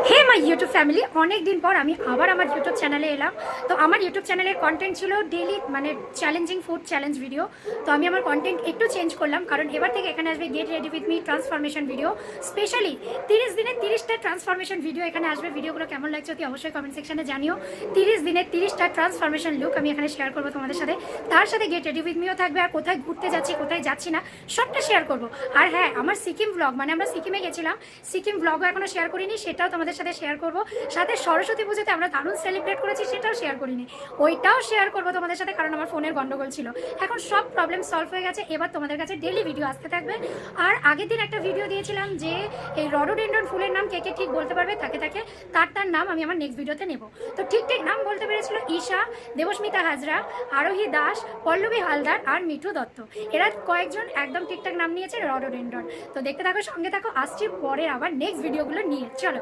Hey my YouTube family, অনেক দিন পর আমি আবার আমার ইউটিউব চ্যানেলে এলাম। তো আমার ইউটিউব চ্যানেলের কন্টেন্ট ছিল daily challenging food challenge video. তো আমি আমার কন্টেন্ট একটু চেঞ্জ করলাম, কারণ এবার থেকে এখানে আসবে get ready with me transformation video. Specially 30 দিনে 30টা ট্রান্সফরমেশন ভিডিও এখানে আসবে। ভিডিওগুলো কেমন লাগছে অতি অবশ্যই কমেন্ট সেকশনে জানিও। 30 দিনে 30টা ট্রান্সফরমেশন লুক আমি এখানে শেয়ার করবো তোমাদের সাথে। তার সাথে গেট রেডি উইথ মিও থাকবে, আর কোথায় ঘুরতে যাচ্ছি কোথায় যাচ্ছি না সবটা শেয়ার করবো। আর হ্যাঁ, আমার সিকিম ব্লগ, আমরা সিকিমে গেছিলাম, সিকিম ব্লগও এখনো শেয়ার করিনি, সেটাও তোমাদের সাথে শেয়ার করবো। সাথে সরস্বতী পুজোতে আমরা দারুণ সেলিব্রেট করেছি, সেটাও শেয়ার করিনি, ওইটাও শেয়ার করবো তোমাদের সাথে, কারণ আমার ফোনের গন্ডগোল ছিল। এখন সব প্রবলেম সলভ হয়ে গেছে, এবার তোমাদের কাছে ডেলি ভিডিও আসতে থাকবে। আর আগের দিন একটা ভিডিও দিয়েছিলাম যে এই রডোডেন্ড্রন ফুলের নাম কে কে ঠিক বলতে পারবে, তাকে তার নাম আমি আমার নেক্সট ভিডিওতে নেব। তো ঠিক নাম বলতে পেরেছিল ঈশা, দেবস্মিতা হাজরা, আরোহী দাস, পল্লবী হালদার আর মিঠু দত্ত। এরা কয়েকজন একদম ঠিকঠাক নাম নিয়েছে রডোডেন্ড্রন। তো দেখতে থাকো, সঙ্গে থাকো, আসছি পরের আবার নেক্সট ভিডিওগুলো নিয়ে। চলো।